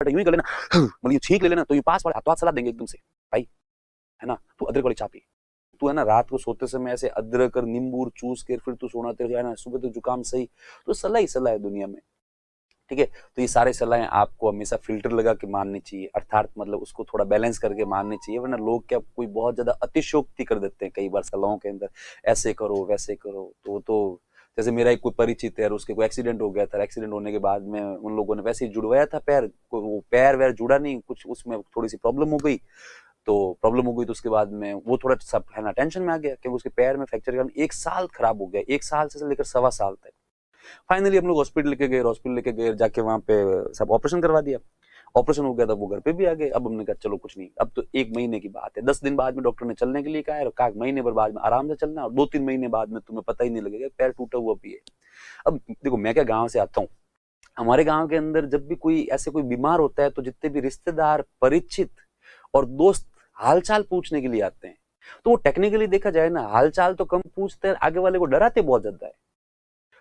यूं ही कर लेना, मतलब ये छींक ले लेना, तो ये पास वाले हाथों हाथ सलाह देंगे एकदम से, भाई है ना, तू अदरक वाली चाय पी, तू है ना रात को सोते समय ऐसे अदरक और नींबू चूस के फिर तू सोना, तेरे है ना सुबह तो जुकाम सही, तो सलाह ही सलाह है दुनिया में, ठीक है। तो ये सारे सलाहें आपको हमेशा फिल्टर लगा के माननी चाहिए, अर्थात मतलब उसको थोड़ा बैलेंस करके माननी चाहिए, वरना लोग क्या कोई बहुत ज्यादा अतिशयोक्ति कर देते हैं कई बार सलाहों के अंदर, ऐसे करो वैसे करो, तो जैसे मेरा एक कोई परिचित है और उसके कोई एक्सीडेंट हो गया था, एक्सीडेंट होने के बाद में उन लोगों ने वैसे ही जुड़वाया था पैर, वो पैर वैर जुड़ा नहीं, कुछ उसमें थोड़ी सी प्रॉब्लम हो गई, तो उसके बाद में वो थोड़ा सब है ना टेंशन में आ गया, क्योंकि उसके पैर में फ्रैक्चर के कारण 1 साल खराब हो गया, 1 साल से लेकर 1.25 साल तक। फाइनली हम लोग हॉस्पिटल लेके गए, जाके वहां पे सब ऑपरेशन करवा दिया, ऑपरेशन हो गया था, वो घर पे भी आ गए। अब हमने कहा चलो कुछ नहीं, अब तो 1 महीने की बात है, 10 दिन बाद में डॉक्टर ने चलने के लिए कहा है, और कहा महीने भर बाद में आराम से चलना, और 2-3 महीने बाद में तुम्हें पता ही नहीं लगेगा पैर टूटा हुआ भी है। अब देखो मैं क्या गाँव से आता हूँ, हमारे गांव के अंदर जब भी कोई ऐसे कोई बीमार होता है तो जितने भी रिश्तेदार, परिचित और दोस्त हालचाल पूछने के लिए आते हैं, तो वो टेक्निकली देखा जाए ना, हालचाल तो कम पूछते हैं, आगे वाले को डराते बहुत ज्यादा है।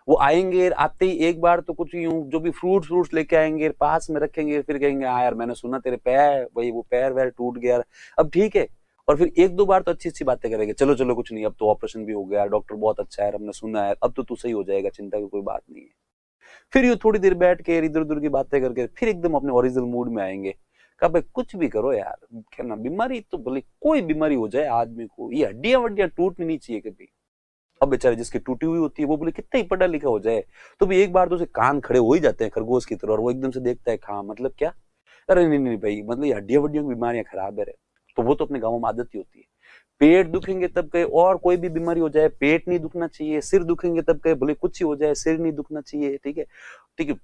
वो आएंगे, आते ही एक बार तो कुछ यूं जो भी फ्रूट्स लेके आएंगे, पास में रखेंगे, फिर कहेंगे हाँ यार मैंने सुना तेरे पैर, वही वो पैर वैर टूट गया, अब ठीक है। और फिर 1-2 बार तो अच्छी अच्छी बातें करेंगे, चलो चलो कुछ नहीं, अब तो ऑपरेशन भी हो गया, डॉक्टर बहुत अच्छा है, हमने सुना है, अब तो तू सही हो जाएगा, चिंता की कोई बात नहीं है। फिर ये थोड़ी देर बैठ के इधर उधर की बातें करके फिर एकदम अपने ओरिजिनल मूड में आएंगे, कहा भाई कुछ भी करो यार, क्या ना बीमारी तो भले कोई बीमारी हो जाए आदमी को, ये हड्डियां वड्डियां टूटनी नहीं चाहिए कभी। अब बेचारे जिसकी टूटी हुई होती है वो बोले कितना ही पढ़ा लिखा हो जाए तो भी एक बार तो उसे कान खड़े हो ही जाते हैं खरगोश की तरह, और वो एकदम से देखता है, हाँ मतलब क्या, अरे नहीं नहीं भाई, मतलब ये हड्डियां वड्डियों की बीमारियां खराब है रे। तो वो तो अपने गाँव में आदत ही होती है, पेट दुखेंगे तब कहे, और कोई भी बीमारी हो जाए पेट नहीं दुखना चाहिए, सिर दुखेंगे तब कहे भले कुछ ही हो जाए सिर नहीं दुखना चाहिए, ठीक है, ठीक है।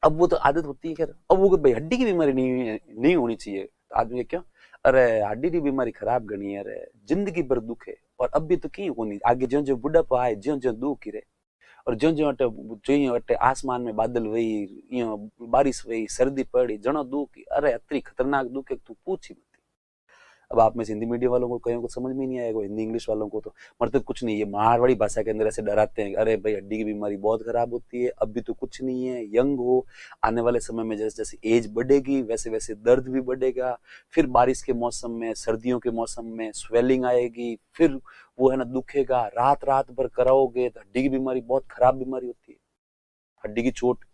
अब वो तो आदत होती है, खैर अब वो भाई हड्डी की बीमारी नहीं होनी चाहिए, तो आदमी क्यों, अरे हड्डी की बीमारी खराब गणी है, अरे जिंदगी भर दुख है, और अब भी तो क्यों होनी, आगे ज्यो ज्यो बुढ़ापा आए ज्यो ज्यो दुख ही रहे, और ज्यो ज्यो अटे आसमान में बादल वही, बारिश वही, सर्दी पड़ी जनो दुख, अरे अतरी खतरनाक दुख है तू पूछ ही मत। अब आप में हिंदी मीडियम वालों को कहीं को समझ में नहीं आएगा, हिंदी इंग्लिश वालों को तो मतलब कुछ नहीं, ये मारवाड़ी भाषा के अंदर ऐसे डराते हैं, अरे भाई हड्डी की बीमारी बहुत खराब होती है, अब भी तो कुछ नहीं है, यंग हो, आने वाले समय में जैसे जैसे एज बढ़ेगी वैसे वैसे दर्द भी बढ़ेगा, फिर बारिश के मौसम में, सर्दियों के मौसम में स्वेलिंग आएगी, फिर वो है ना दुखेगा, रात रात भर कराओगे तो हड्डी की बीमारी बहुत खराब बीमारी होती है, हड्डी की चोट।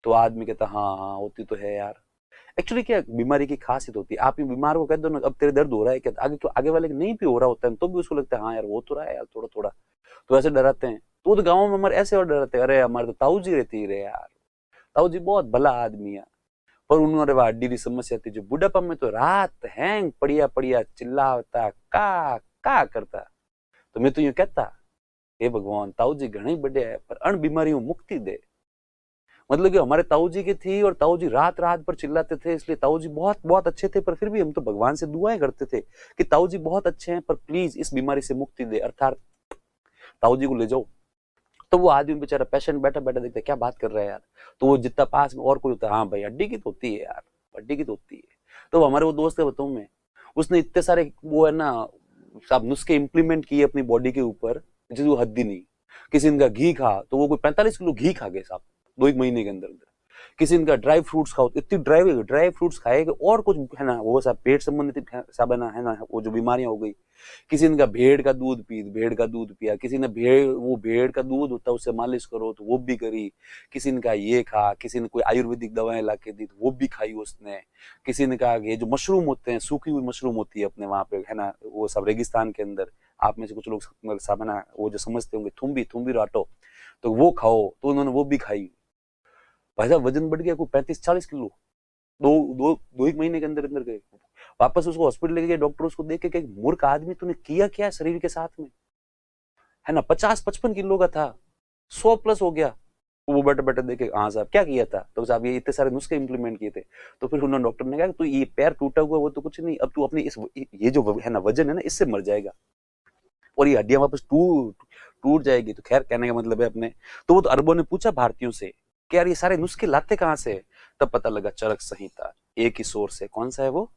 तो आदमी कहता हाँ हाँ होती तो है यार। एक्चुअली क्या बीमारी की खासियत होती है, आप ये बीमार को कह दो ना अब तेरे दर्द हो रहा है क्या, आगे तो आगे वाले नहीं भी हो रहा होता है तो भी उसको लगता है हाँ यार हो तो रहा है यार थोड़ा थोड़ा, तो ऐसे डराते हैं। तो गाँव में हमारे ऐसे और डराते हैं, अरे हमारे तो ताऊ जी रहती है यार, ताऊ जी बहुत भला आदमी है, पर उन्होंने वह हड्डी की समस्या थी, जो बुढ़ापा में तो रात हैंग पड़िया पड़िया चिल्लाता का करता। तो मैं तो यूं कहता, हे भगवान ताऊ जी घणे बढ़िया है पर अण बीमारियों मुक्ति दे, मतलब कि हमारे ताऊ जी की थी और ताऊ जी रात रात पर चिल्लाते थे, इसलिए ताऊ जी बहुत बहुत अच्छे थे, पर फिर भी हम तो भगवान से दुआएं करते थे कि ताऊ जी बहुत अच्छे हैं पर प्लीज इस बीमारी से मुक्ति दे, अर्थात ताऊ जी को ले जाओ। तो वो आदमी बेचारा पेशेंट बैठा बैठा देखता है क्या बात कर रहा है यार, तो वो जितना पास में और कोई होता है, हाँ भाई हड्डी की तो होती है यार, हड्डी की तो होती है। तो हमारे वो दोस्त है बताऊं मैं, उसने इतने सारे वो है ना सब नुस्खे इंप्लीमेंट किए अपनी बॉडी के ऊपर, जिसको हद्दी नहीं। किसी इनका घी खा तो वो कोई 45 किलो घी खा गए साहब 2 एक महीने के अंदर अंदर। किसी इनका ड्राई फ्रूट्स खाओ, इतनी ड्राई फ्रूट्स खाएगा और कुछ है ना वो सब पेट संबंधित सब है ना वो जो बीमारियां हो गई। किसी ने भेड़ का दूध पिया, किसी ने भेड़ का दूध होता है उससे मालिश करो तो वो भी करी, किसी ने कहा ये खा, किसी ने कोई आयुर्वेदिक दवाएं ला के दी तो वो भी खाई उसने, किसी ने कहा ये जो मशरूम होते हैं, सूखी हुई मशरूम होती है अपने वहां पे है ना वो सब रेगिस्तान के अंदर, आप में से कुछ लोग सब है ना वो जो समझते होंगे थुम्बी राटो, तो वो खाओ, तो उन्होंने वो भी खाई। भाई साहब वजन बढ़ गया कोई 35-40 किलो, दो एक महीने के अंदर अंदर गए। वापस उसको हॉस्पिटल लेके गए, डॉक्टर उसको देख के मूर्ख आदमी तूने किया क्या है शरीर के साथ में, है ना 50-55 किलो का था, 100+ हो गया। वो बैठे बैठे देखे हाँ साहब क्या किया था, तो साहब ये इतने सारे नुस्खे इंप्लीमेंट किए थे। तो फिर उन्होंने डॉक्टर ने कहा तू ये पैर टूटा हुआ वो तो कुछ नहीं, अब तू अपनी इस ये जो है ना वजन है ना इससे मर जाएगा और ये हड्डियां वापस टूट जाएगी। तो खैर कहने का मतलब है अपने, तो वो तो अरबों ने पूछा भारतीयों से कि यार ये सारे नुस्खे लाते कहाँ से, तब पता लगा चरक संहिता एक ही सोर्स है, कौन सा है वो,